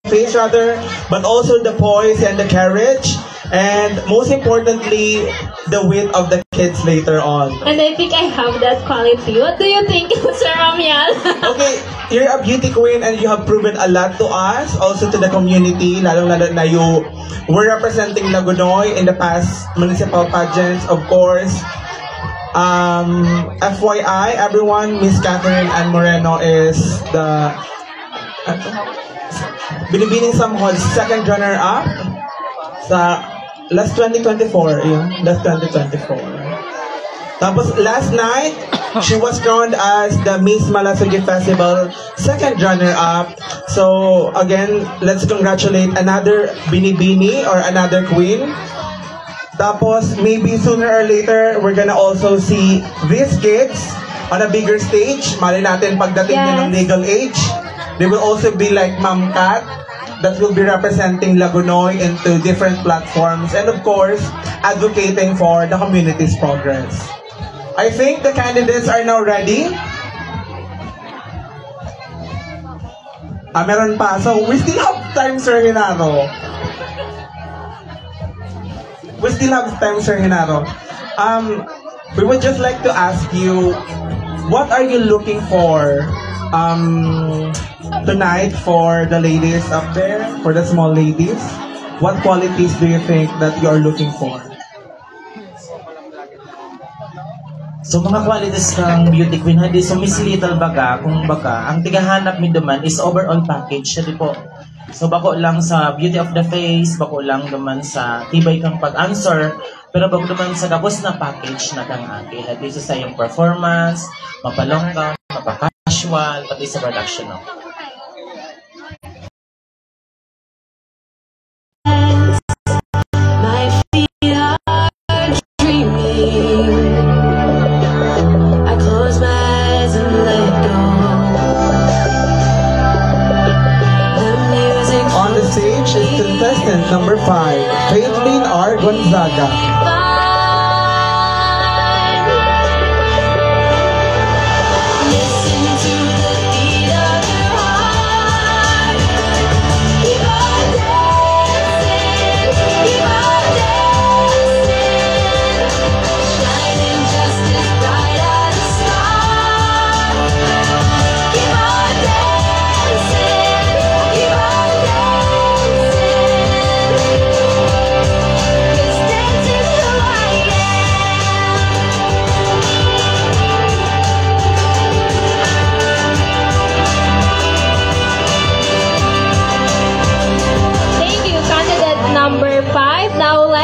face rather, but also the poise and the courage, and most importantly, the wit of the kids later on. And I think I have that quality. What do you think, Sir Ramiel? Okay, you're a beauty queen and you have proven a lot to us, also to the community, lalong-lalo na you were representing Lagunoy in the past municipal pageants, of course. FYI, everyone, Miss Catherine Ann Moreno is the Binibining Samhol second runner-up sa last 2024, yun, last 2024. Tapos last night, she was crowned as the Miss Malasugi Festival second runner-up. So again, let's congratulate another Binibini or another queen. Tapos, maybe sooner or later, we're gonna also see these kids on a bigger stage. Mali natin pagdating nila ng legal age. They will also be like Ma'am Kat, that will be representing Lagunoy into different platforms. And of course, advocating for the community's progress. I think the candidates are now ready. Meron pa. So, we still have time, Sir Genaro. We still have time, Sir Genaro. We would just like to ask you, what are you looking for tonight for the ladies up there, for the small ladies? What qualities do you think that you are looking for? So mga qualities ng beauty queen, hadi so Miss Little baga, kung baga, ang tigahanap mi duman is overall package, siya po. So bako lang sa beauty of the face, bako lang duman sa tibay kang pag-answer, pero bako duman sa gabos na package na kang agi. Hadi sa yung performance, mapalongga, mapaka-casual, pati sa production. No? Contestant number 5, Faithlyn R. Gonzaga.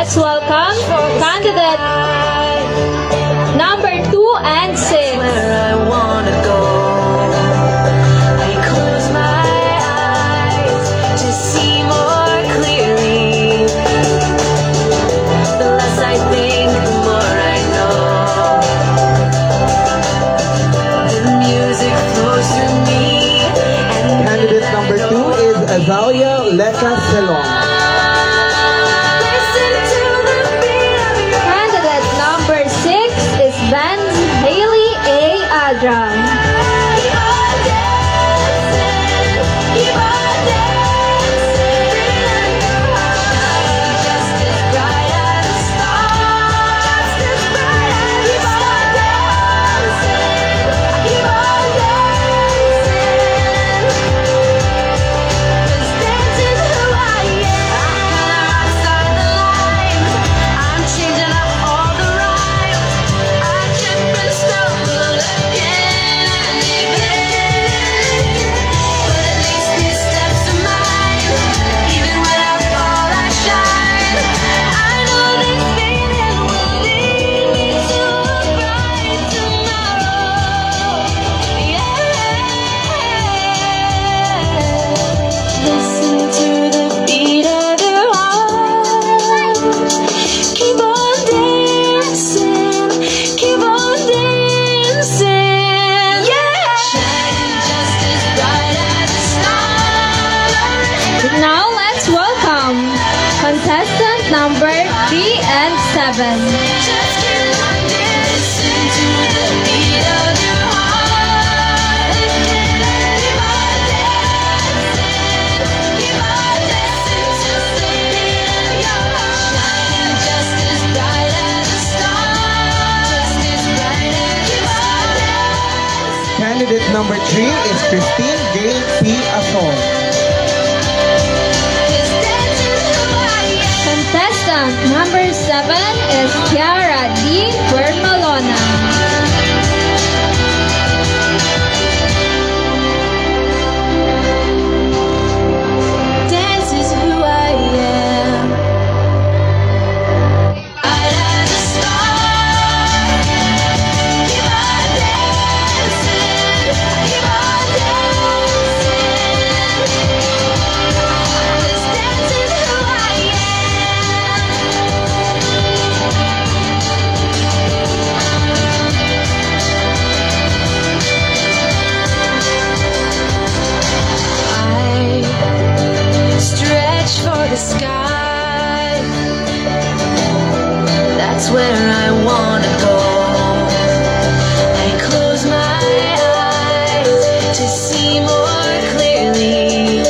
Let's welcome candidate number 2 and 6. Where I wanna go. I close my eyes to see more clearly. The less I think, the more I know. The music flows through me. And candidate number 2 is Azalia Leca Selong. Adran. Contestant number 3 and 7. number 3 is Christine Gail P. Asol. Contestant number 7 is Kiara D. Puermalona. Dance is who I am. Bright as a star. Keep on dancing. Keep on dancing. This dance is who I am. I stretch for the sky. That's where I wanna go. I close my eyes to see more clearly.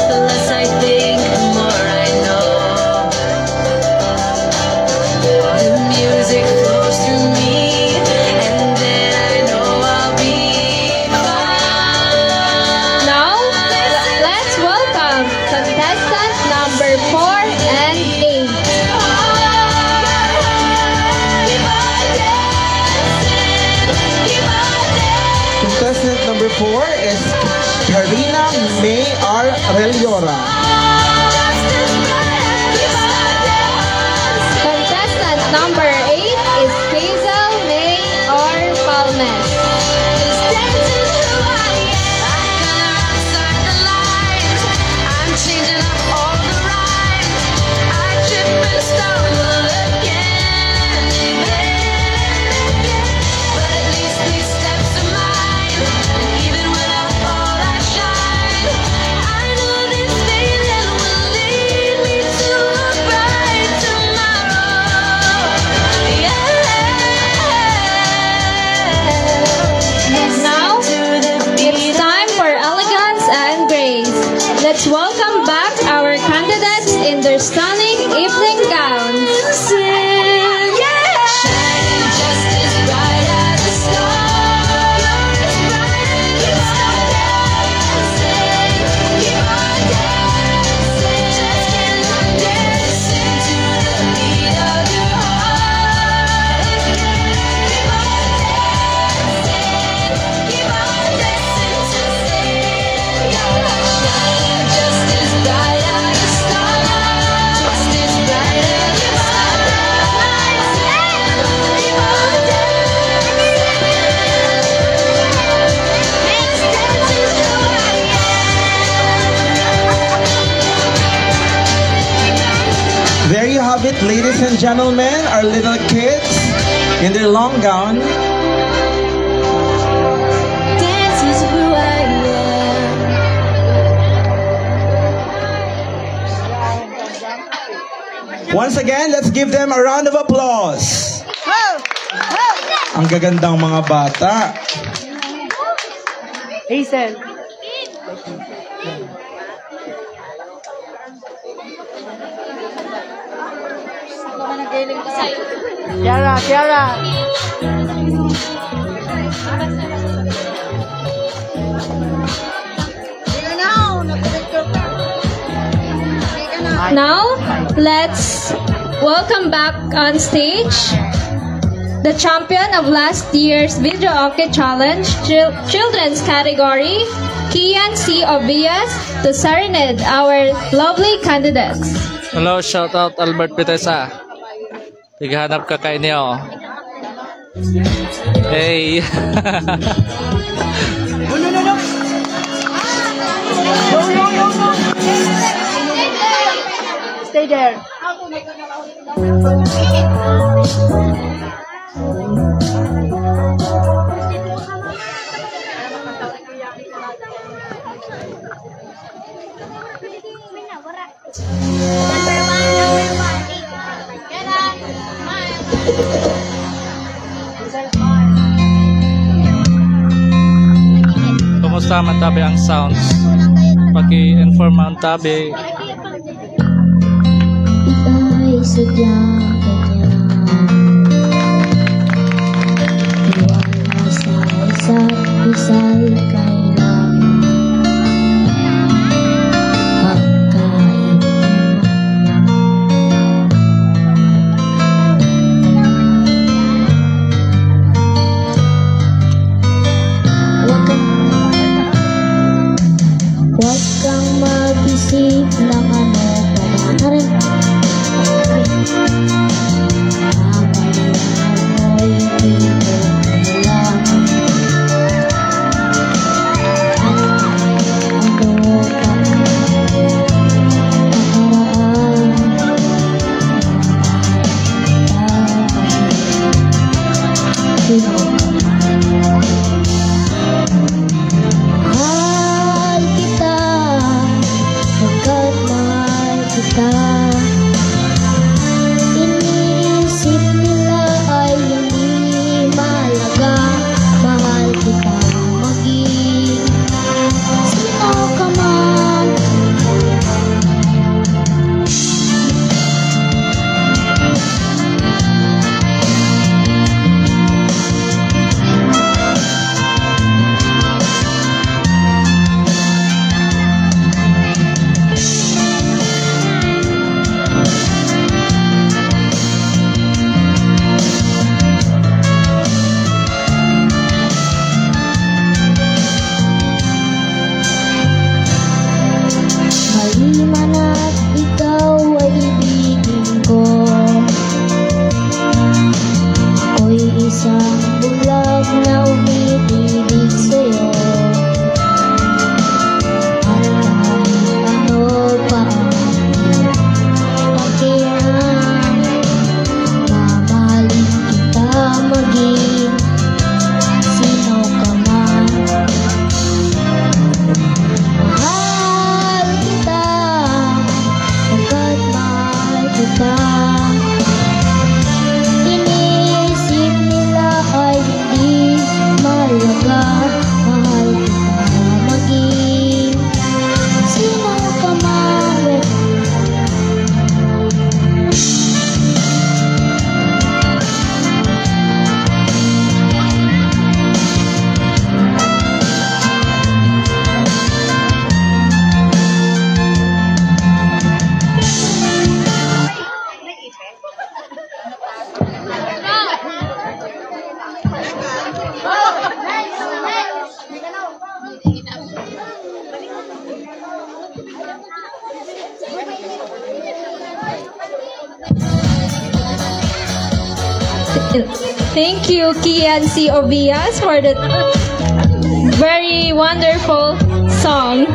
The less I think, the more I know. The music flows through me, and then I know I'll be fine. Now, let's welcome contestant number 4 and 8. Contestant number 4 is Karina May R. Reliora. Contestant number 8 is Hazel May R. Palmes. I'm changing up all the rhymes. I trip and stumble again and again. But at least these steps are mine. And even when I fall, I shine. I know this feeling will lead me to a bright tomorrow. Yeah. Now, it's time for elegance and grace. Let's welcome back our candidates in their stunning evening gowns. Shining just as bright as a star. You're as bright as dancing. Keep on dancing. Just keep on dancing to the beat of your heart. Keep on dancing. Keep on dancing to sing. Shining just as bright as a star. Just as bright as a star. Keep on There you have it, ladies and gentlemen, our little kids in their long gown. Dance is who I am. Once again, let's give them a round of applause. Ang gagandang mga bata. Hazel. Kiara. Now, let's welcome back on stage the champion of last year's Video Okay Challenge Children's category, Kian C. Obias, to serenade our lovely candidates. Hello, shout out Albert Pitesa. Tighanap ka kay niyo. Hey. Stay there. Kumusta man tabi ang sounds? Paki-inform ang tabi. Ay, sadyang ganyan. Iwan mo sa isa Isa'y kailangan pagkain. Huwag kang mag-isip ng ano pa na rin. Mahal kita, pagkat mahal kita. Iniisip nila ay hindi mahalaga. Mahal kita, maging sino ka man. Mali man at ikaw ay ibigin ko. Ako'y isang bulag na umiibig sa'yo. At kahit ano pa ang pakiram, mamahalin kita maging sino ka man. Mahal kita, pagkat mahal kita. Iniisip nila ay hindi mahalaga. Mahal kita, maging sino ka man. Thank you, Kian C. Ovias, for the very wonderful song.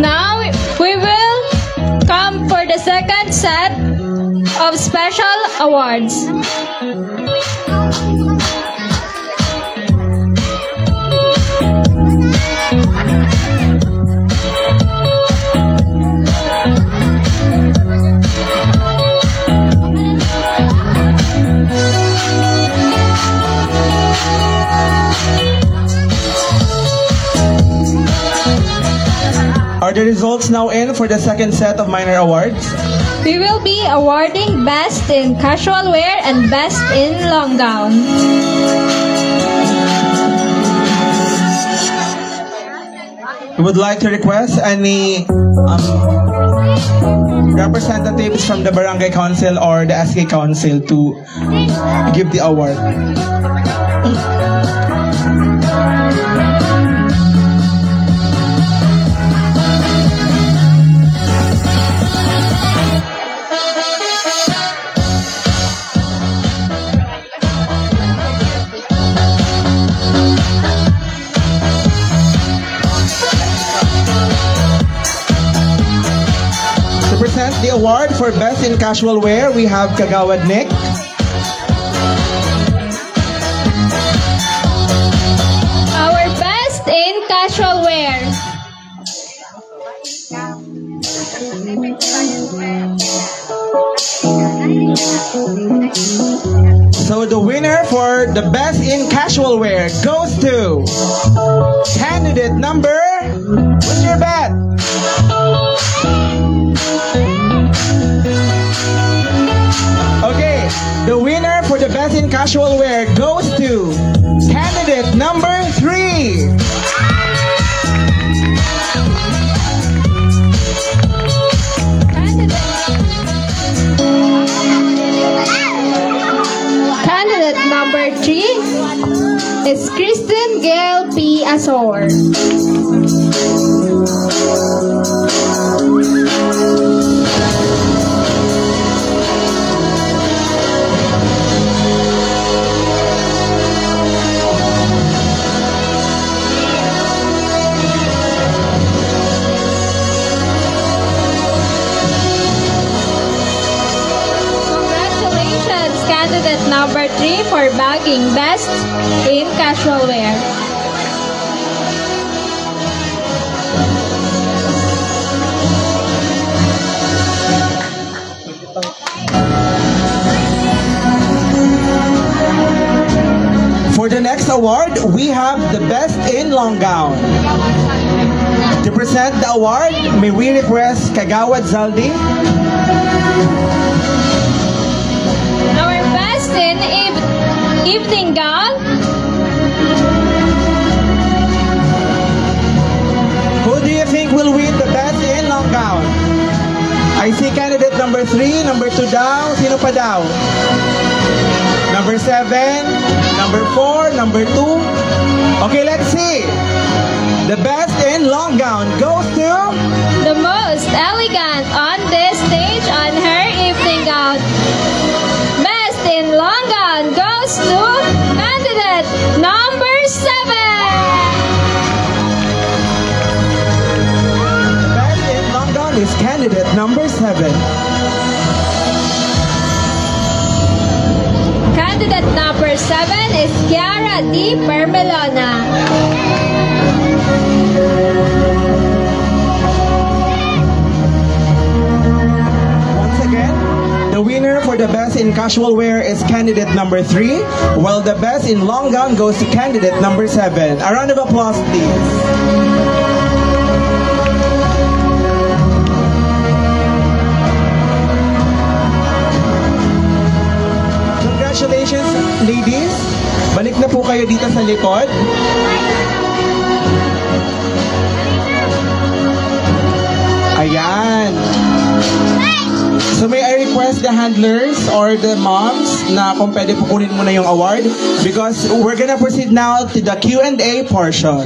Now, we will come for the second set of special awards. Are the results now in for the second set of minor awards? We will be awarding Best in Casual Wear and Best in Long Gown. We would like to request any representatives from the Barangay Council or the SK Council to give the award. Present the award for Best in Casual Wear, we have Kagawad Nick. Our Best in Casual Wear. So the winner for the Best in Casual Wear goes to candidate number, what's your bet? Okay, the winner for the Best in Casual Wear goes to candidate number 3. Candidate number 3 is Kristen Gail P. Azor. Congratulations, candidate number 3 for bagging Best in Casual Wear. For the next award, we have the Best in Long Gown. To present the award, may we request Kagawad Zaldi. Our Best in Evening Gown. Who do you think will win the Best in Long Gown? I see candidate number 3, number 2 daw. Sino pa daw? Number 7, number 4, number 2. Okay, let's see. The Best in Long Gown goes to... The most elegant on this stage on her evening gown. Best in long gown goes to candidate number 7. The Best in Long Gown is candidate number 7. Candidate number 7 is Kiara D. Permelona. Once again, the winner for the Best in Casual Wear is candidate number 3, while the Best in Long Gown goes to candidate number 7. A round of applause, please. Congratulations, ladies. Balik na po kayo dito sa likod. Ayan. So may I request the handlers or the moms na kung pwede po kunin mo na yung award because we're gonna proceed now to the Q&A portion.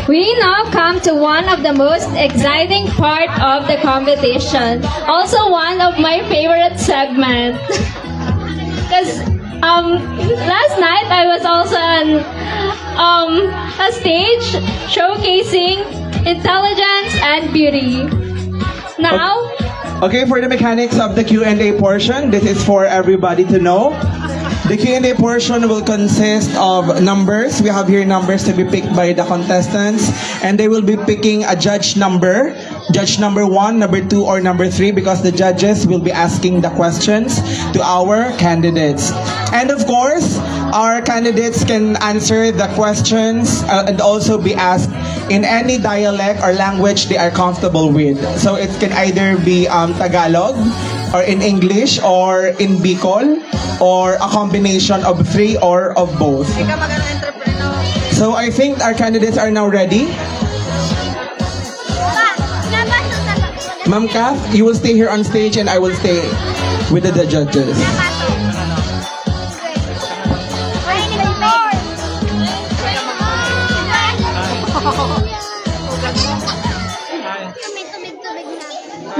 We now come to one of the most exciting part of the competition. Also one of my favorite segments. Because last night I was also on a stage showcasing intelligence and beauty. Now, Okay, for the mechanics of the Q&A portion, this is for everybody to know. The Q&A portion will consist of numbers. We have here numbers to be picked by the contestants, and they will be picking a judge number 1, number 2, or number 3, because the judges will be asking the questions to our candidates. And of course, our candidates can answer the questions and also be asked in any dialect or language they are comfortable with. So it can either be Tagalog, or in English, or in Bicol, or a combination of 3 or of both. So I think our candidates are now ready. Ma'am Kath, you will stay here on stage and I will stay with the judges.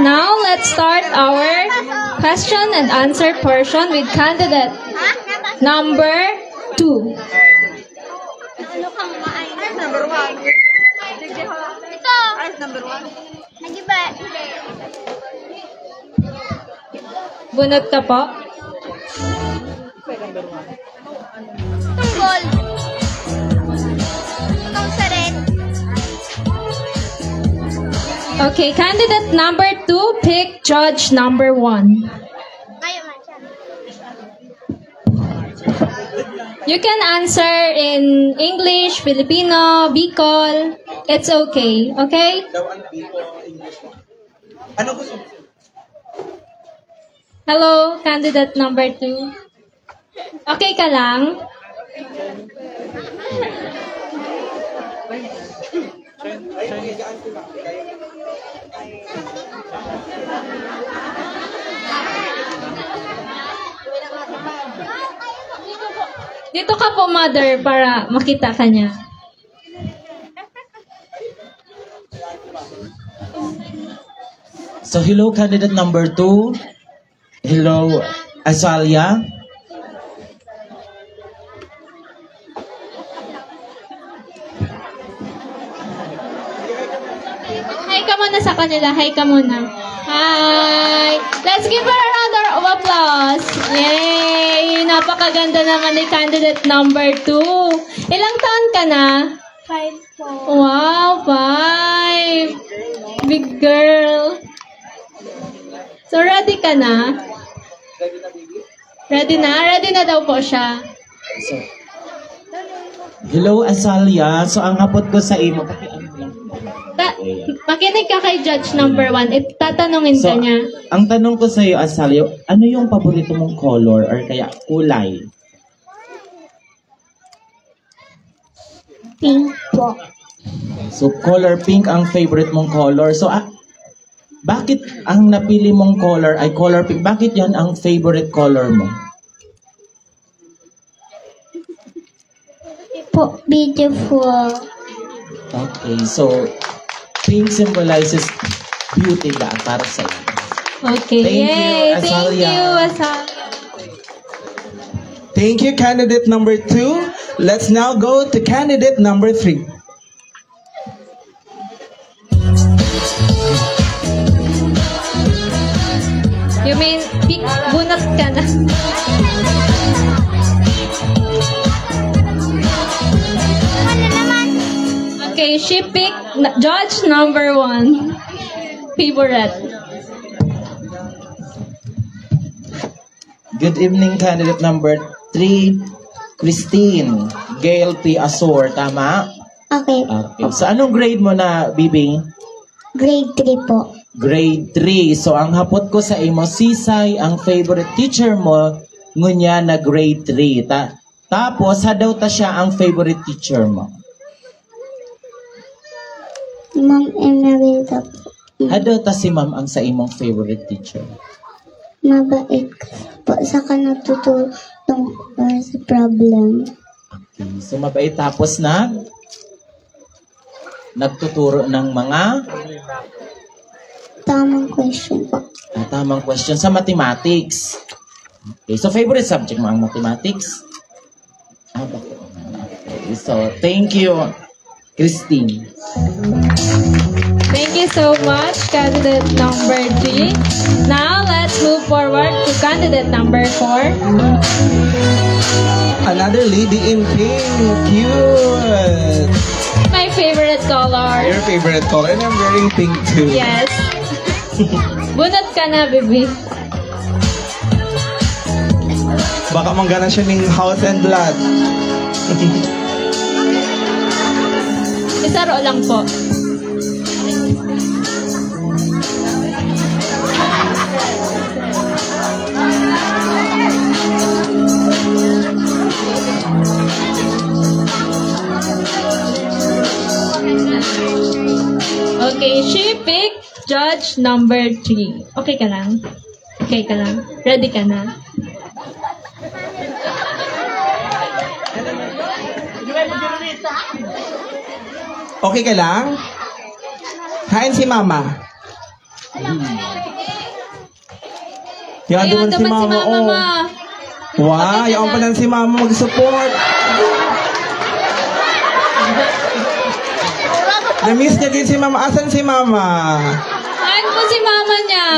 now let's start our question and answer portion with candidate number 2. Number 1. Ito. Number 1. Nagiba. Bunot ka po. Itong gold. Itong sa red. Okay, candidate number 2, pick judge number 1. Ngayon man siya. You can answer in English, Filipino, Bicol. It's okay, okay? Ano gusto mo? Hello, candidate number 2. Okay ka lang? Dito ka po, mother, para makita ka niya. So, hello, candidate number 2. Hello, Azalia. Hi ka muna sa kanila. Hi ka muna. Hi! Let's give her a round of applause. Yay! Napakaganda naman ni candidate number 2. Ilang taon ka na? 5 po. Wow, 5. Big girl. So, ready ka na? Ready na? Ready na daw po siya. So, hello, Azalia. So, ang hapot ko sa imo, Makinig ka kay judge number 1. Tatanungin ka niya. ang tanong ko sa iyo, Azalia, ano yung paborito mong color or kaya kulay? Pink po. So, color pink ang favorite mong color. So, bakit ang napili mong color ay color pink? Bakit yan ang favorite color mo? Po, beautiful. Okay, so, pink symbolizes beauty ba para sa iyo? Okay. Thank you, Yay! Thank Azalia. you, Azalia. Thank you, candidate number 2. Let's now go to candidate number 3. You mean, bunot ka na. Okay, she picked judge number 1. Favorite. Good evening, candidate number 3, Christine Gail P. Asor, tama? Okay. Okay. So, anong grade mo na, Bibing? Grade 3 po. Grade 3. So, ang hapot ko sa imo, Sisay, ang favorite teacher mo, ngunya na grade 3. Tapos, daw ta siya ang favorite teacher mo. Ma'am Emerita po. Daw ta si ma'am ang sa imong favorite teacher. Mabait po. Saka natutulong para sa problem. Okay. So, mabait tapos nagtuturo ng mga Tamang question po. tamang question sa mathematics. Okay. So, favorite subject mo ang mathematics? Bakit? Okay. So, thank you, Christine. Thank you so much, candidate number 3. Now, let's move forward to candidate number 4. Another lady in pink. Cute. My favorite color. Your favorite color. And I'm wearing pink too. Yes. Bunot ka na, baby. Baka manggana siya ng house and blood. Isaro lang po. Okay, she picked judge number 3. Okay ka lang? Okay ka lang? Ready ka na? Okay ka lang? Hain si mama. Yan Ayan naman si naman si mama. mama, Oh. ma. Wow, Okay ka yan na? pa lang si mama mag-support. Na-miss niya din si mama. Asan si mama? Ayan po si mama niya.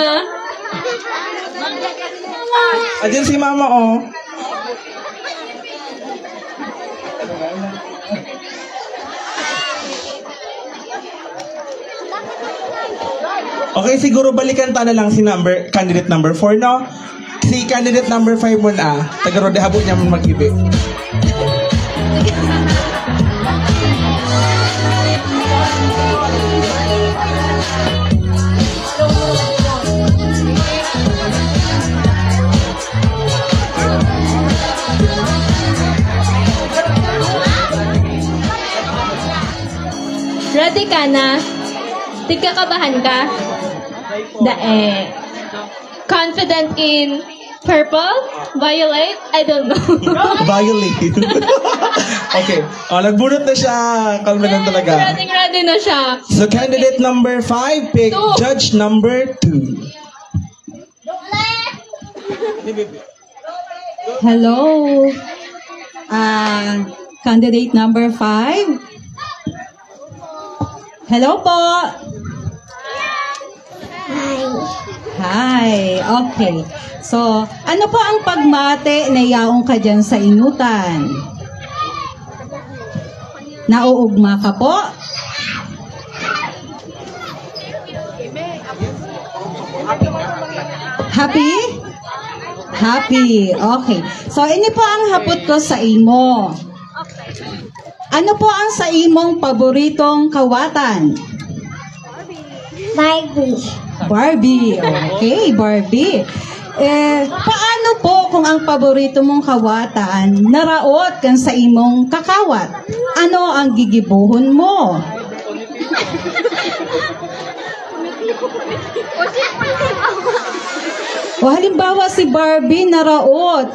Ayan si mama, oh. Okay, siguro balikan ta na lang si candidate number 4, no? Si candidate number 5 mo na. Taga-rode habot niya man mag-ibig. Ready ka na? Tigkakabahan ka? Dae. Confident in purple? Violet? I don't know. Violate. Okay. Nagbunot na siya. Kalma lang talaga. Ready na siya. So, candidate number 5, pick Two. judge number 2. Hello. Candidate number 5. Hello po. Hi. Okay. So, ano po ang pagmate na yaong ka dyan sa inutan? Nauugma ka po? Happy? Happy. Okay. So, ini po ang hapot ko sa imo. Ano po ang sa imong paboritong kawatan? Barbie. Barbie. Okay, Barbie. Paano po kung ang paborito mong kawatan naraot kan sa imong kakawat? Ano ang gigibuhon mo? O halimbawa si Barbie naraot,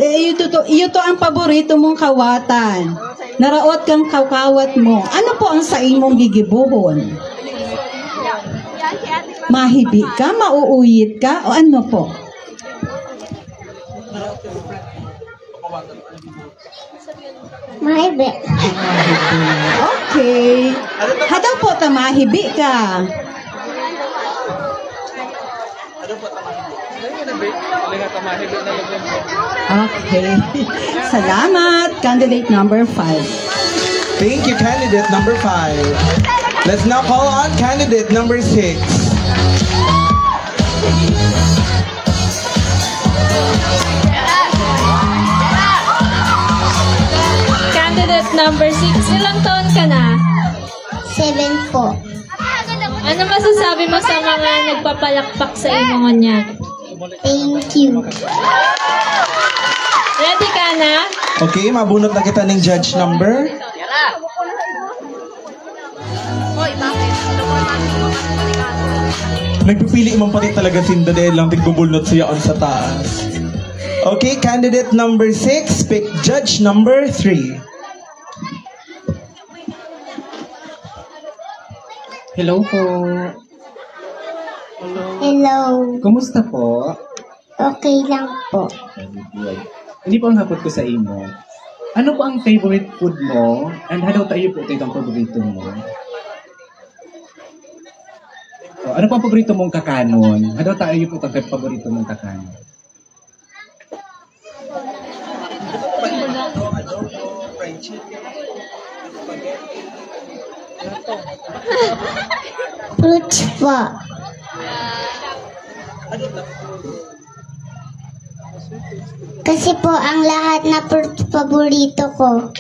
iyo to ang paborito mong kawatan. Naraot kang kakawat mo. Ano po ang sa imong gigibuhon? Mahibi ka, mauuyit ka, o ano po? Mahibi. Okay. Hadaw po ta mahibi ka. Okay. Salamat. Candidate number 5. Thank you, candidate number 5. Let's now call on candidate number 6. Candidate number 6. Ilang taon ka na? 7 po. Ano masasabi mo sa mga nagpapalakpak sa imongon niya? Thank you. Ready ka na? Okay, mabunot na kita ng judge number. Nagpipili man pati talaga sinda dahil lang tigbubulnot siya on sa taas. Okay, candidate number 6, pick judge number 3. Hello po. Hello. Kumusta po? Okay lang po. Hindi po ang hapot ko sa imo. Ano po ang favorite food mo? And hadaw tayo po ito ang paborito mo? O, ano po ang paborito mong kakanon? Hadaw tayo po ito ang paborito mong kakanon? Fruits po. Kasi po ang lahat na fruits paborito ko.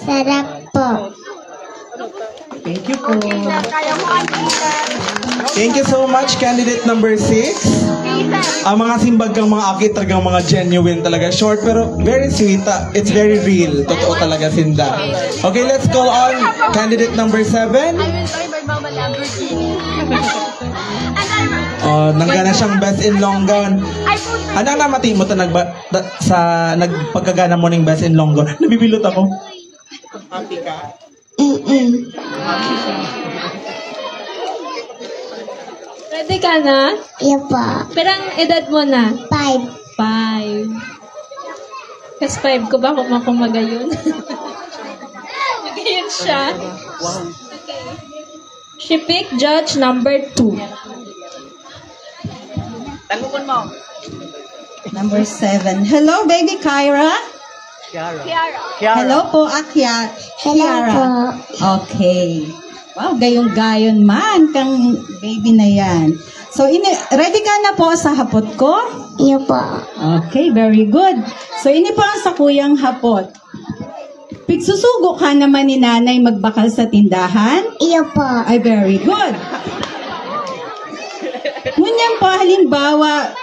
Sarap po. Thank you po. Thank you so much, candidate number 6. Ang mga simbag kang mga akit talagang mga genuine talaga. Short pero very sweet. It's very real. Totoo talaga sinda. Okay, let's call on candidate number 7. Nanggana siyang best in long gown. Ano na mati mo to sa nagpagkagana mo ng best in long gown? Nabibilot ako. Happy ka? Ready ka na? Iya po. Perang edad mo na? 5. 5. Kas 5 ko ba kung magayon? Magayon siya. Okay. She picked judge number 2. Number 7. Hello, baby Kyra. Hello po, Akya. Hello po. Okay. Wow, gayong-gayon man kang baby na yan. So, ready ka na po sa hapot ko? Iya po. Okay, very good. So, ini po ang sa kuyang hapot. Pigsusugo ka naman ni nanay magbakal sa tindahan? Iya po. Ay, very good. Ngunyan po, halimbawa,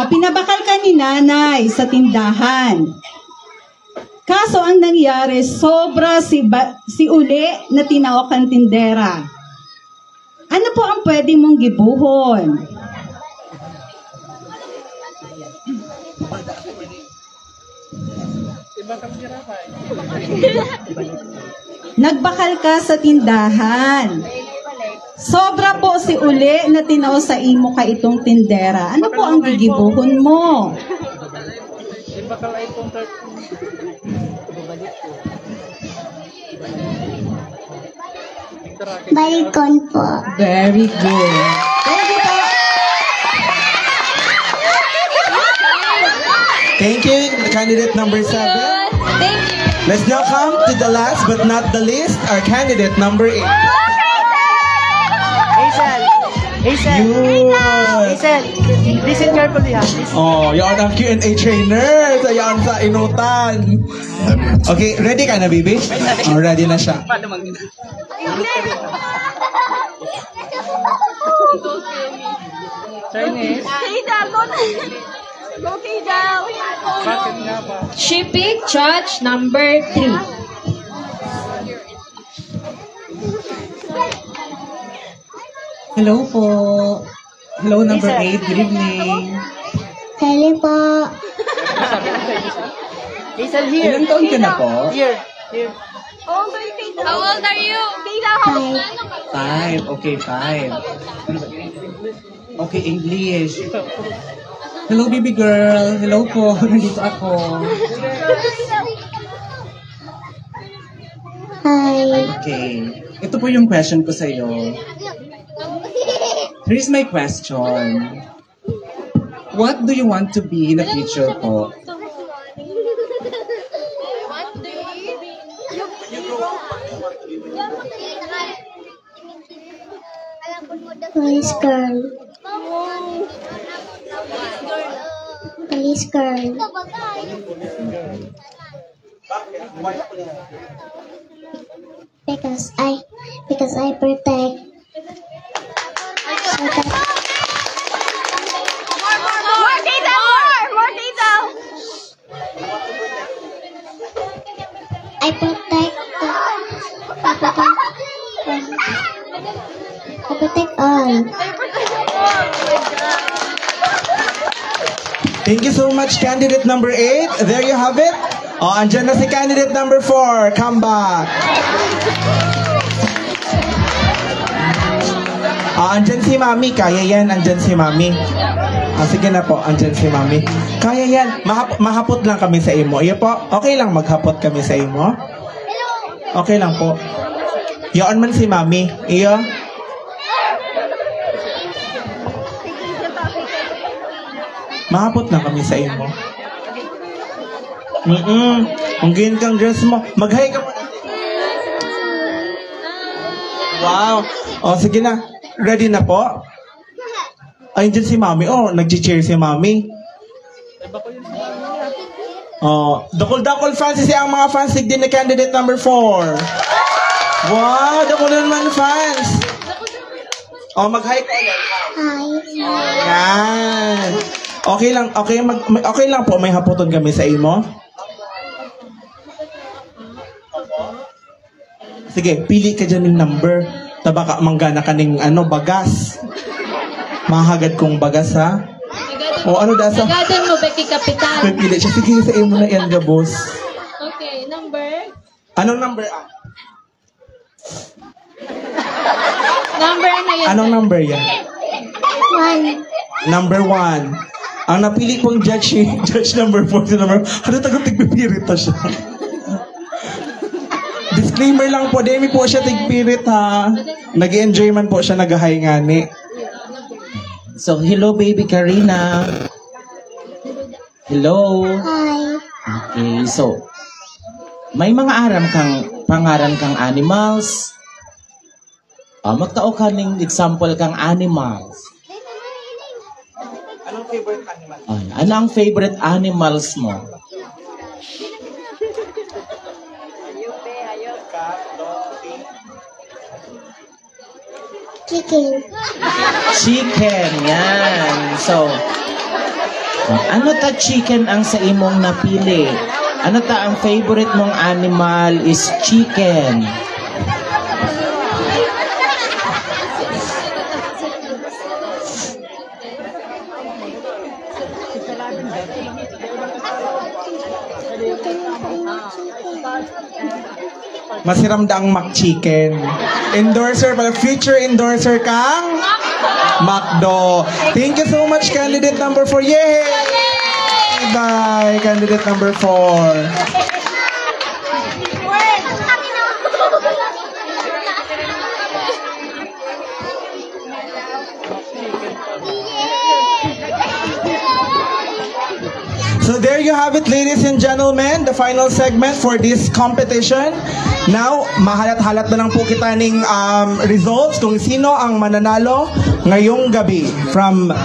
pinabakal ka ni nanay sa tindahan. Kaso ang nangyari, sobra si uli na tinawag kang tindera. Ano po ang pwede mong gibuhon? Nagbakal ka sa tindahan. Sobra po si uli na tinao sa imo ka itong tindera. Ano po ang gigibuhon mo? Balikon po. Very good. Thank you po. Thank you, candidate number 7. Thank you. Let's now come to the last but not the least, our candidate number 8. Hazel, Yun. listen carefully ha. Oh, yan ang Q&A trainer. So, yan sa inutan. Okay, ready ka na, baby? Oh, ready na siya. Chinese. Bakit nga ba? She picked judge number 3. Hello po. Hello, number 8. Good evening. Hello po. Hazel here. Ilang taon ka na po? Here. How old are you? 5. Okay, 5. Okay, English. Hello, baby girl. Hello po. Nandito ako. Hi. Okay. Ito po yung question ko sa iyo. Here's my question. What do you want to be in the future po? Police girl. Police girl. Because I protect. So that I protect all. Thank you so much, candidate number 8. There you have it. Oh, andyan na si candidate number 4. Come back. Andyan si Mami. Kaya yan, andyan si Mami. Sige na po, andyan si Mami. Kaya yan. Mahapot lang kami sa imo. Iyo po, okay lang maghapot kami sa imo? Okay lang po. Iyon man si Mami. Iyo? Mahapot lang kami sa imo. Kung ganyan kang dress mo, mag-hi ka mo. Wow. O, sige na. Ready na po? Ay, dyan si Mami. Oh, nag-cheer si Mami. Oh, dakol-dakol fans siya ang mga fans din na candidate number 4. Wow, dakol naman fans. Oh, mag-hi ka. Hi. Yan. Okay lang, okay lang po, may haputon kami sa imo. Sige, pili ka dyan ng number. Tabaka manggana ka ng bagas. Mahagad kong bagas, ha? O ano dasa? Agadan mo, Becky Kapitan. May pili siya. Sige, sa imo na yan, gabos. Okay, number? Anong number? Number na yan. Anong number yan? 1. Number 1. Ang napili pong judge, judge number 4 si number. Ano tagang tigpipirita siya? Disclaimer lang po, demi po siya tigpirit ha. Nag-enjoy man po siya, nag-hi ngani. So, hello baby Karina. Hello. Hi. Okay, so, may mga pangaran kang animals. Magtao ka ng example kang animals. Anong favorite animal? Ano ang favorite animals mo? Chicken. Chicken, yan. So, Ano ta chicken ang sa imong napili? Ano ta ang favorite mong animal is chicken? Masiramdaang McChicken. Endorser, pala future endorser kang McDo. Thank you so much, candidate number 4. Yay! Bye, candidate number 4. So there you have it, ladies and gentlemen, the final segment for this competition. Now, mahalat-halat na lang po kita ng results kung sino ang mananalo ngayong gabi. From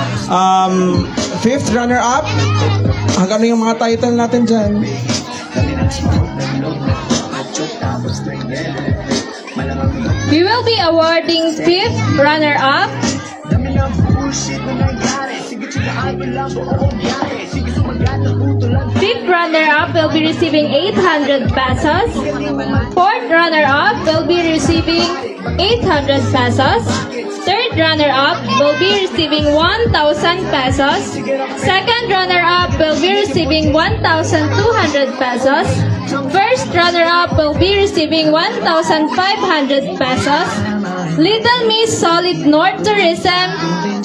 5th runner-up, hanggang yung mga title natin dyan. We will be awarding 5th runner-up. Fifth runner-up will be receiving 800 pesos. Fourth runner-up will be receiving 800 pesos. Third runner-up will be receiving 1,000 pesos. Second runner-up will be receiving 1,200 pesos. First runner-up will be receiving 1,500 pesos. Little Miss Solid North Tourism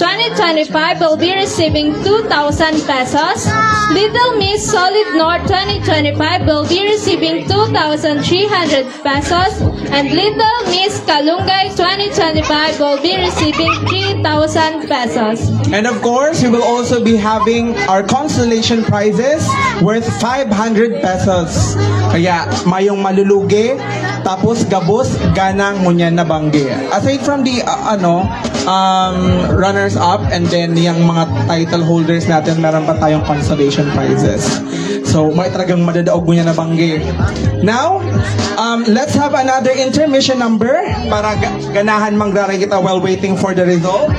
2025 will be receiving 2,000 pesos. Little Miss Solid North 2025 will be receiving 2,300 pesos. And Little Miss Kalungay 2025 will be receiving 3,000 pesos. And of course, we will also be having our consolation prizes worth 500 pesos. Kaya mayong malulugi, tapos gabos ganang ngunyan na banggi. Aside from the runners up and then yung mga title holders natin, meron pa tayong consolation prizes. So may talagang madadaog ngunyan na banggi. Now, let's have another intermission number para ganahan mangraray kita while waiting for the result.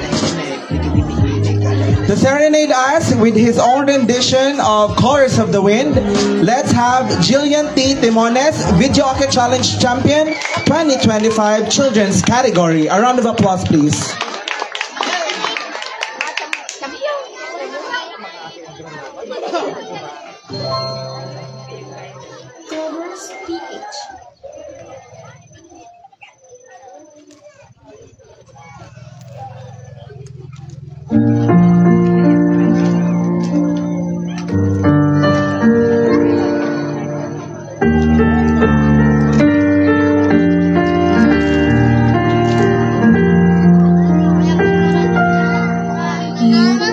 To serenade us with his own rendition of Colors of the Wind, let's have Jillian T. Timones, Video Hockey Challenge Champion 2025 Children's Category. A round of applause, please.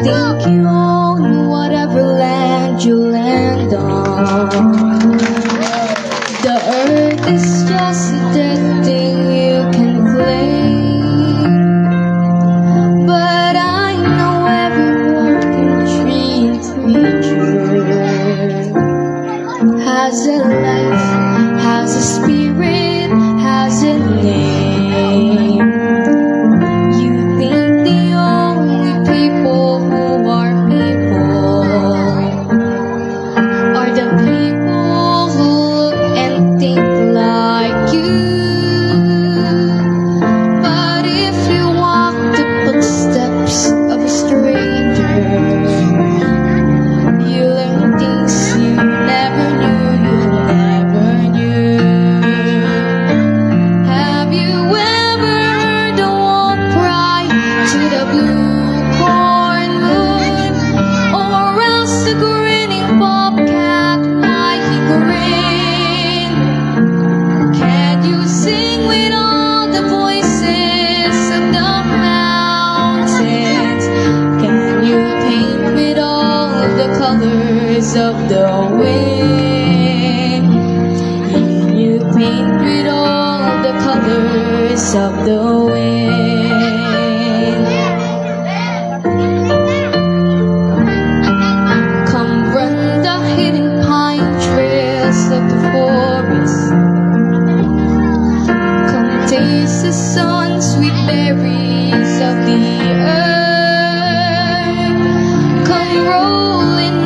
Think you own whatever land you land on. The earth is just a dead thing you can claim. But I know every walking tree and creature has a life, has a spirit, has a name. You think the only people who are people are the people who look and think like you. But if you walk the footsteps of a stranger, you learn things you never knew. Have you ever heard the wolf cry to the blue corn moon, or else the grinning bobcat why he grin? Can you sing with all the voices of the mountains? Can you paint with all the colors of the wind? Can you paint with all the colors of the wind? Come run the hidden pine trails of the forest. Come taste the sun, sweet berries of the earth. Come roll in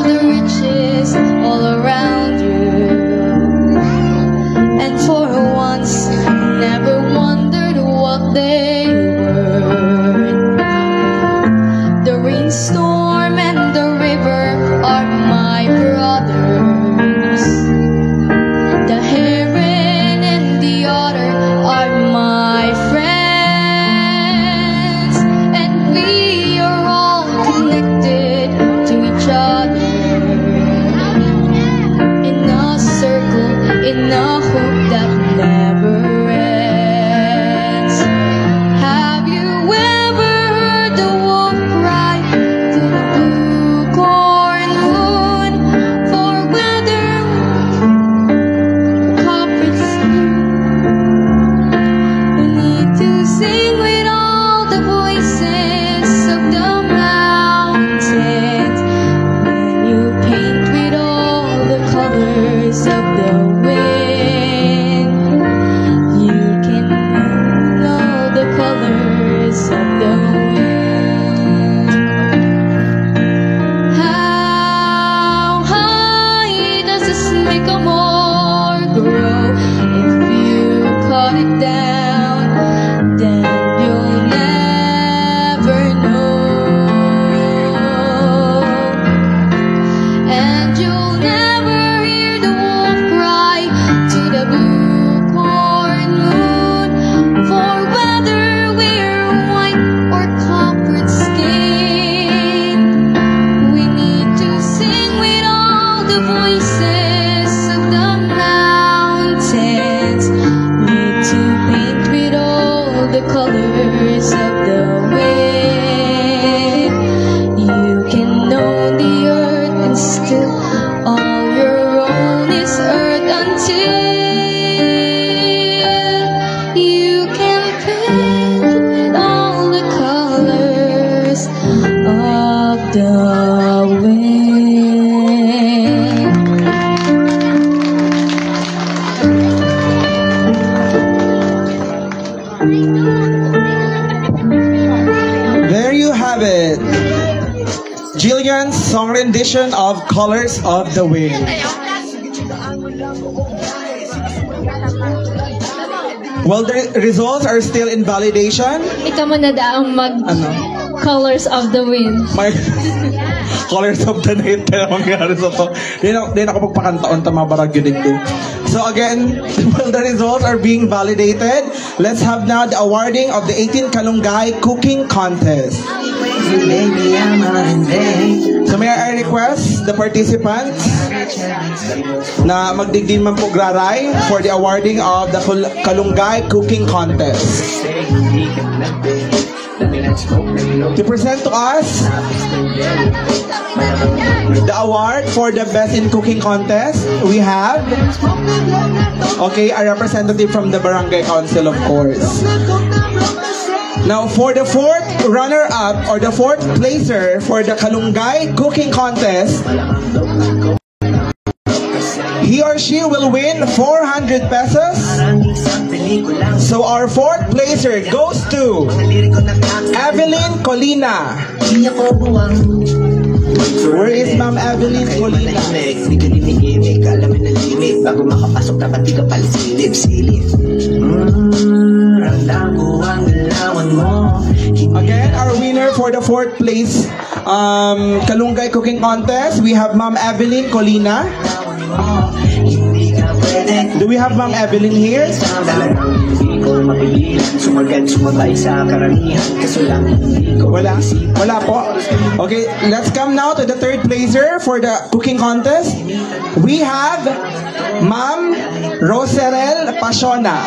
the riches all around you. And for once, never wondered what they were. The rainstorm and the river are my brothers. The heron and the otter are my friends. And we are all connected to each other in a circle, in a hope that never ends. Have you ever heard the wolf cry to the blue corn moon for weather culprits? We need to sing with all the voices of the mountains. When you paint with all the colors of the wind, you can know the colors of the wind. How high does a sycamore grow? If you cut it down, then you'll never know. And you'll never hear the wolf cry to the blue corn moon for whether we're white or copper skin. We need to sing with all the voices of the mountains. Need to paint with all the colors of the wind. You can know the earth and still all your own is earth until you can paint with all the colors of the wind. There you have it. Jillian's song rendition of Colors of the Wind. Well, the results are still in validation. Ikaw mo na daang mag Ano? Colors of the Wind. My Colors of the Night na mangyari sa to. Di na ako magpakantaon ta mga baragyo din. So again, well, the results are being validated. Let's have now the awarding of the 18 Kalungay Cooking Contest. So may I request the participants na magdigdin man po graray for the awarding of the Kalungay Cooking Contest. To present to us the award for the best in cooking contest, we have a representative from the Barangay Council, of course. Now, for the fourth runner-up or the fourth placer for the Kalungay Cooking Contest, he or she will win 400 pesos. So our fourth placer goes to Evelyn Colina. Where is Ma'am Evelyn Colina? Again, our winner for the fourth place Kalungay Cooking Contest, we have Ma'am Evelyn Colina. Do we have Ma'am Evelyn here? Wala po. Okay, let's come now to the third placer for the cooking contest. We have Ma'am Roserel Pasiona.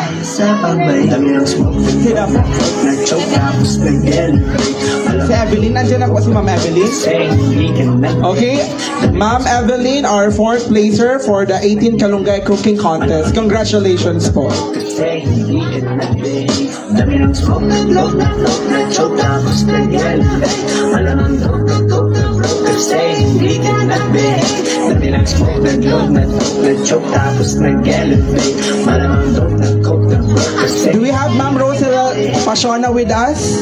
Si Evelyn, nandiyan na po si Ma'am Evelyn. Okay, Ma'am Evelyn, our fourth placer for the 18 Kalungay Cooking Contest. Congratulations po. Do we have Ma'am Roserel Pasiona with us?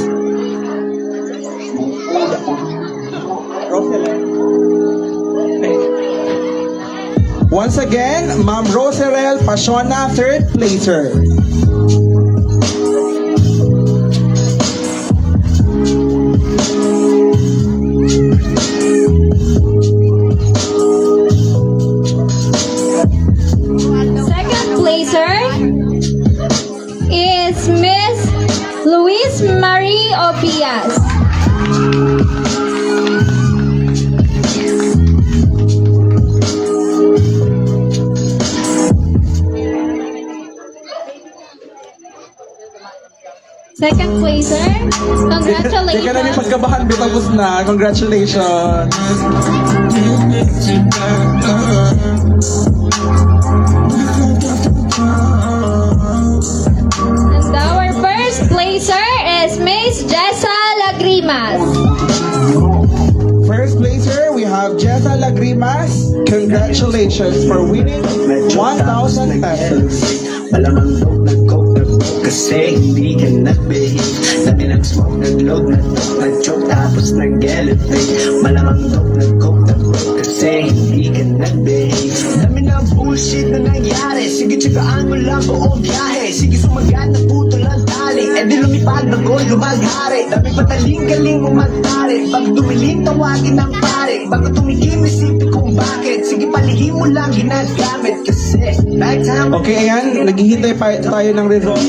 Roserel. Once again, Ma'am Roserel Pasiona, third placer. Second placer is Miss Luis Marie Opias. Second placer, Di ka na may congratulations. pagkabahan, bitagos na. Congratulations. And our first placer is Miss Jessa Lagrimas. First placer, we have Jessa Lagrimas. Congratulations for winning 1,000 pesos. Malamang nag-coke na kasi hindi ka nag-behave. Dami ng smoke, nag-load, nag-choke, tapos nag-elevate. Malamang nag-coke na kasi hindi ka nag-behave. Dami ng bullshit na nangyari. Sige, tsagaan mo lang buong biyahe. Sige, sumagat na puto lang tali. E di lumipad na goal, lumaghari. Dami pataling-galing mo magtari. Pag dumiling, tawagin ng pare. Bago tumigim, isipin kung bakit. Sige, palihim mo lang ginagamit. Kasi, okay, ayan. Naghihintay pa tayo ng result.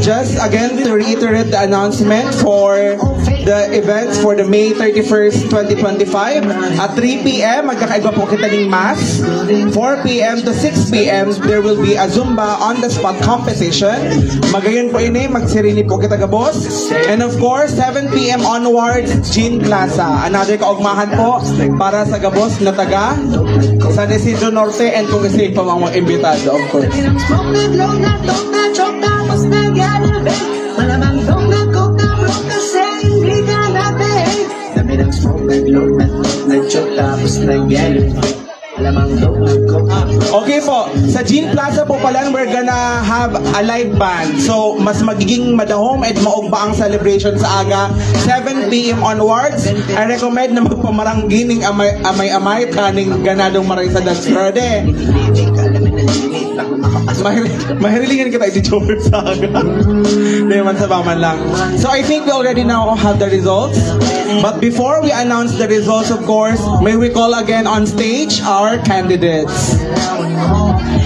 Just again to reiterate the announcement for the events for the May 31st, 2025. At 3 p.m. magkakaiba po kita ng mass. 4 p.m. to 6 p.m. there will be a Zumba on-the-spot competition. Magayon po ini, magsirini po kita gabos. And of course, 7 p.m. onwards, Jean Plaza. Another kaugmahan po para sa gabos na taga San Isidro Norte and kung kasi pa mga imbitado, of course. Malamang dong nag-coke na broke kasi hindi ka nag-behave. Dami ng smoke, nag-load, nag-choke, tapos nag-elevate. Malamang dong nag-coke na broke. Okay po, sa Jean Plaza po pala, we're gonna have a live band. So, mas magiging madahom at maugba ang celebration sa aga. 7 p.m. onwards, I recommend na magpamaranggining amay-amay kaning ganadong maray sa dance verde. Mahirilingan kita i-joker sa aga. Hindi man sa baman lang. So I think we already now have the results. But before we announce the results, of course, may we call again on stage our candidates.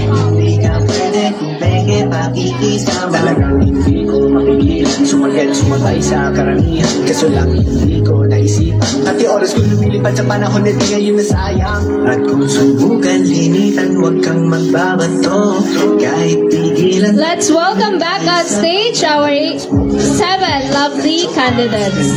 Hindi ka pwede kung peke pakikisama. Talagang hindi ko mapigilan sumagal, sumabay sa karamihan. Kaso lang hindi ko naisipan. At yung oras ko lumilipad sa panahon na di ngayon nasayang. At kung subukan linitan, huwag kang magbabato. Kahit pigilan. Let's welcome back on stage our 7 lovely candidates.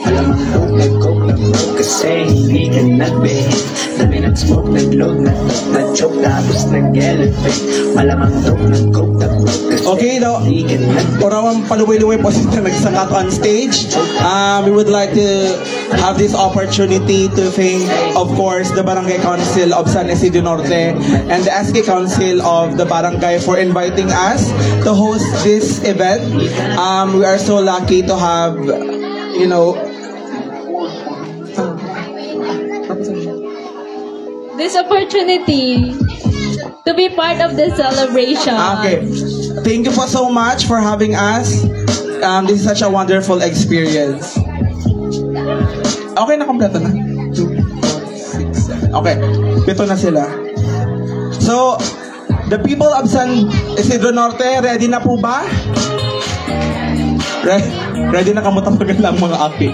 Malamang nag-coke na broke kasi hindi ka nag-behave. Dami ng smoke, nag-load, nag-choke, tapos nag-elevate. Malamang nag-coke na broke kasi okay, daw. Orawang paluwi-luwi po sila nagsakat on stage. We would like to have this opportunity to thank, of course, the Barangay Council of San Isidro Norte and the SK Council of the Barangay for inviting us to host this event. We are so lucky to have, you know, This opportunity to be part of the celebration. Okay. Thank you so much for having us. This is such a wonderful experience. Okay na, kompleto na. 2, 4, 6, 7. Okay. Pito na sila. So, the people of San Isidro Norte, ready na po ba? Ready na kamutapagan lang mga aki.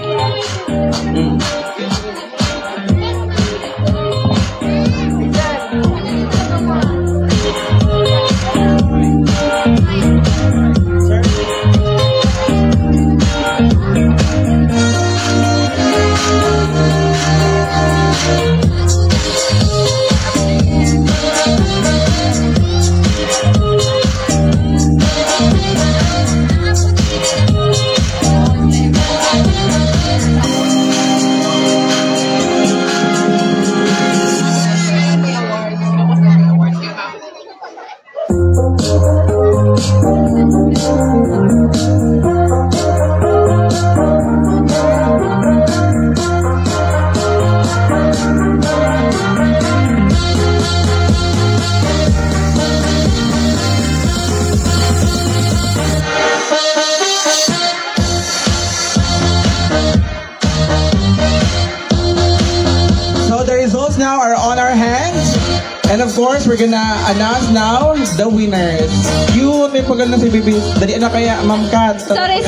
results now are on our hands. And of course, we're gonna announce now the winners. Cute, may paganda si Bibi. Dali na kaya, Ma'am Kat. Sorry.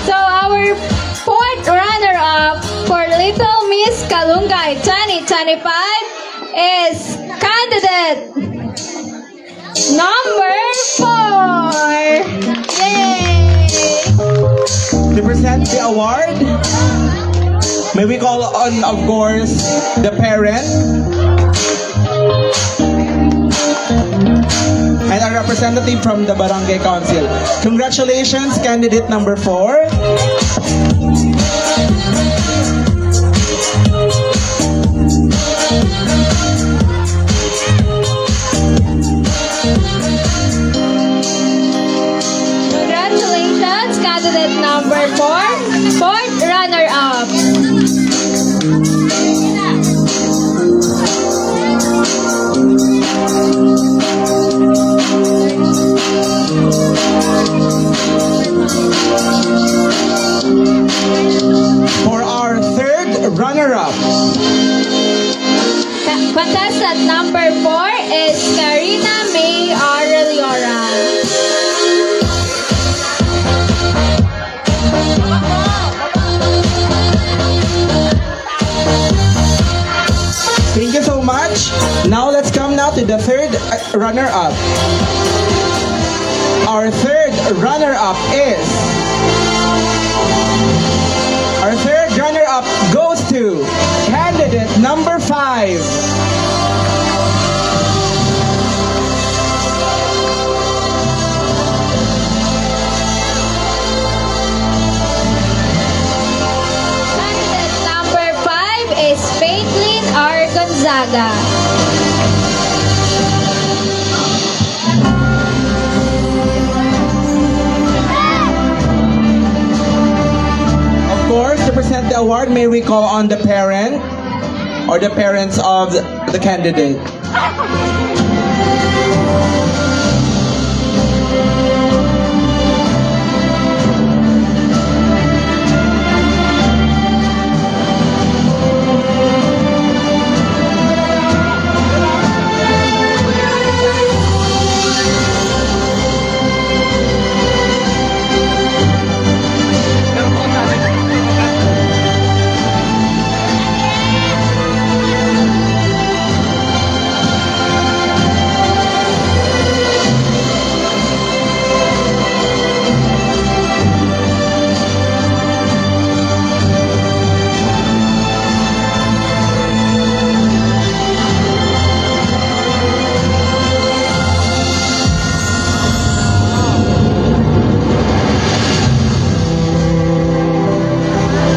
So our fourth runner-up for Little Miss Kalungay 2025 is candidate number 4. Yay! To present the award, may we call on, of course, the parent and a representative from the Barangay Council. Congratulations, candidate number 4. Congratulations, candidate number 4, fourth runner-up. For our third runner-up, Contestant number 4 is Karina May Aureliora. thank you so much. Now let's come now to the third runner-up. Our third runner-up goes to candidate number 5. Candidate number 5 is Paitlin R. Gonzaga. Of course, to present the award, may we call on the parent or the parents of the candidate.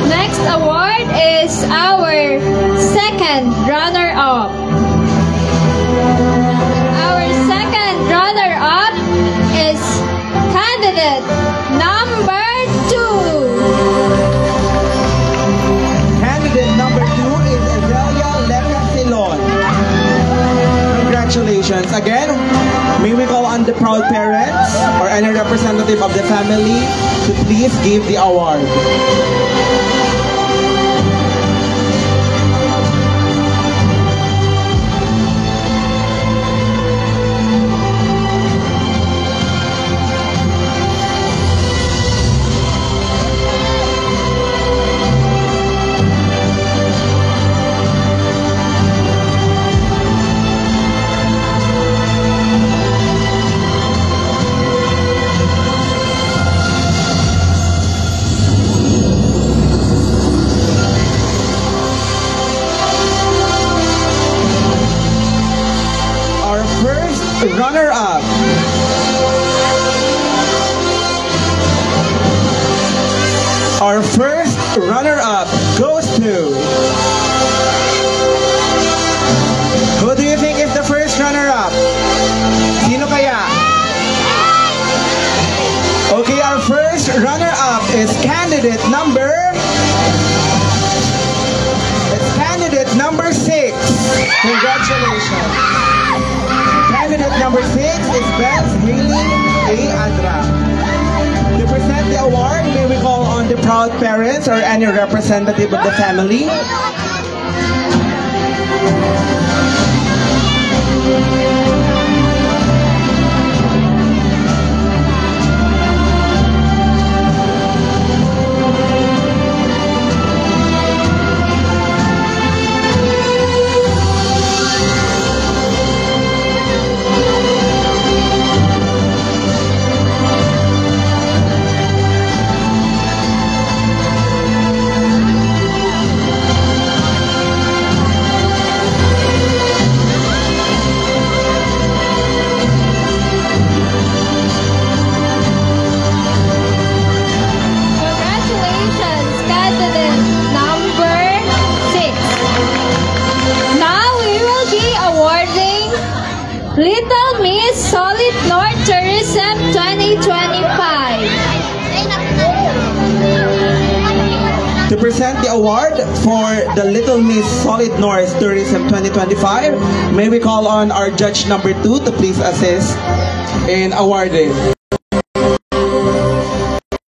Next award is our second runner-up. Our second runner-up is candidate number 2. Candidate number 2 is Azelia Leca Silon. Congratulations. Again, may we call on the proud parents or any representative of the family to please give the award. Runner-up. Our first runner-up goes to... Who do you think is the first runner-up? Sino kaya? Okay, our first runner-up is candidate number... It's candidate number 6. Congratulations. Candidate number 6 is Beth Haley A. Adra. To present the award, may we call on on the proud parents or any representative of the family? Little Miss Solid North Tourism 2025. To present the award for the Little Miss Solid North Tourism 2025, may we call on our judge number 2 to please assist in awarding.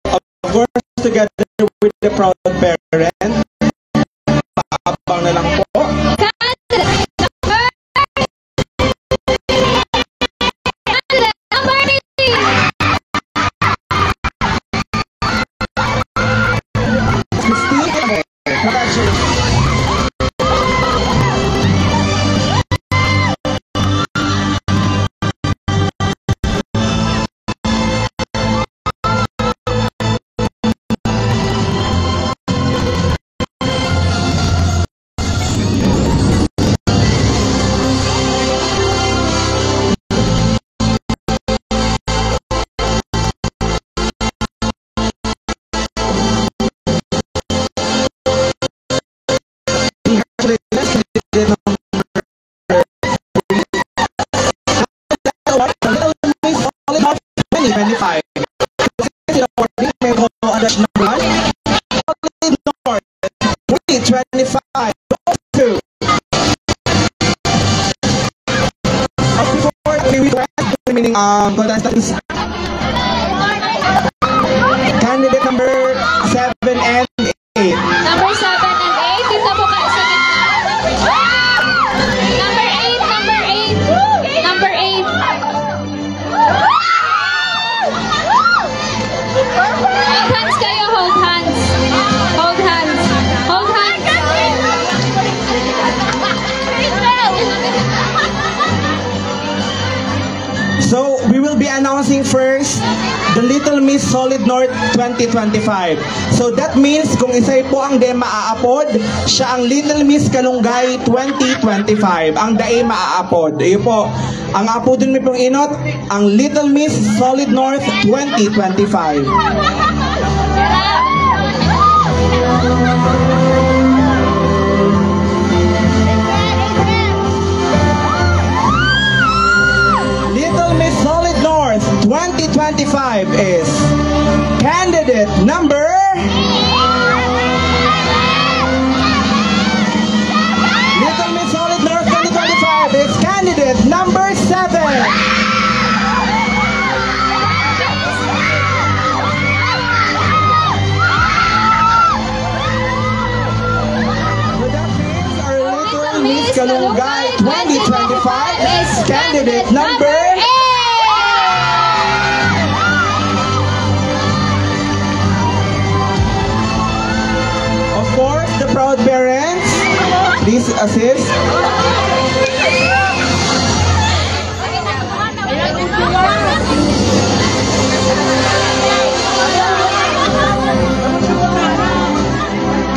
Of course, together with the proud parent, paabang na lang po. Contestants, candidate number 7 and 8. Number 7 and 8, dito po kayo sa gitna. Number 8, number 8, number 8. Hold hands kayo, hold hands. Hold hands. Hold hands. So, we will be announcing first the Little Miss Solid North 2025. So, that means kung isa'y po ang maaapod, siya ang Little Miss Kalungay 2025. Ang dae maaapod. Iyo po, ang apodin mo pong inot, ang Little Miss Solid North 2025. Little Miss Solid North 2025 is candidate number Little Miss Solid North 2025 is candidate number 7. Miss Kalungay 2025 is candidate number 8. Of course, the proud parents, please assist.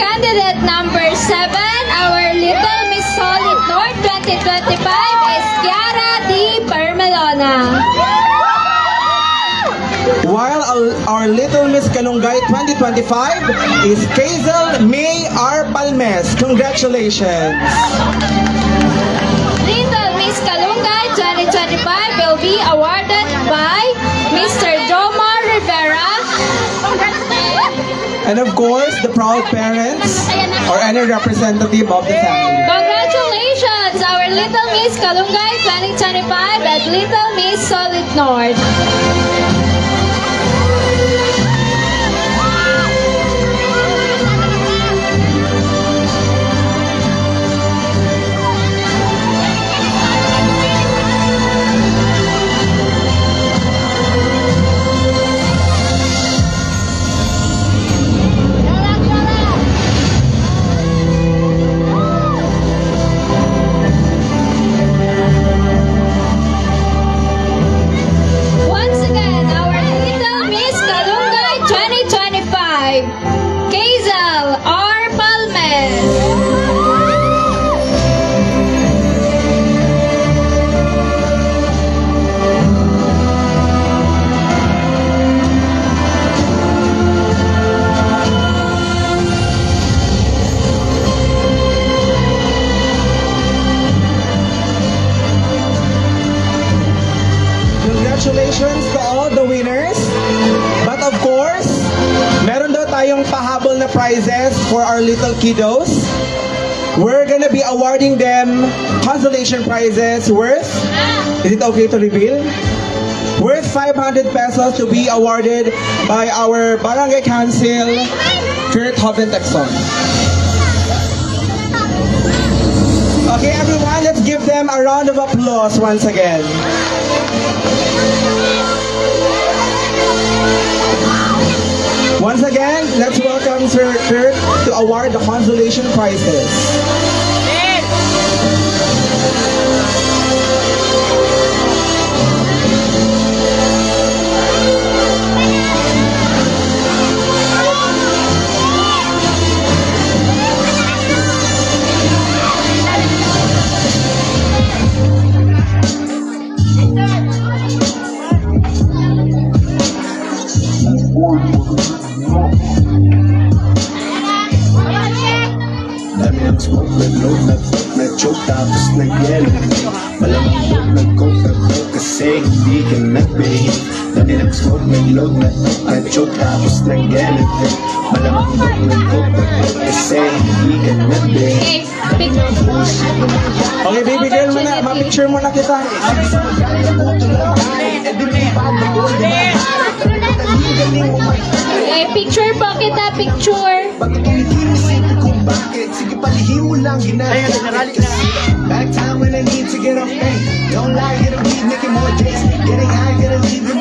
Candidate number 7, our Little Miss Solid North 2025 is Kiara D. Permelona. While our Little Miss Kalungay 2025 is Kazel May R. Palmes. Congratulations. Little Miss Kalungay 2025 will be awarded by Mr. Jomar Rivera. And of course, the proud parents or any representative of the family. Congratulations, our Little Miss Kalungay 2025 at Little Miss Solid North. the prizes for our little kiddos. We're gonna be awarding them consolation prizes worth, is it okay to reveal? Worth 500 pesos to be awarded by our Barangay Council, Kurt Hobentexon. Okay, everyone, let's give them a round of applause once again. Once again, let's welcome Sir Kurt to award the consolation prizes. Dami ng smoke, nag-load, nag-talk, nag-choke, tapos nag-yellow. Malamang load, nag-coke, nag-coke, kasi hindi ka nag-behave. Dami ng smoke, nag-load, nag-talk, nag-choke, tapos nag-yellow. Malamang load, nag-coke, nag-coke, kasi hindi ka nag-behave. Okay, baby girl mo na, ma-picture mo na kita. Picture po kita, picture. Sige, palihim mo lang ginagawa. Back time when I need to get up, hey, don't lie, get a weed, making more days. Getting high, get a leave.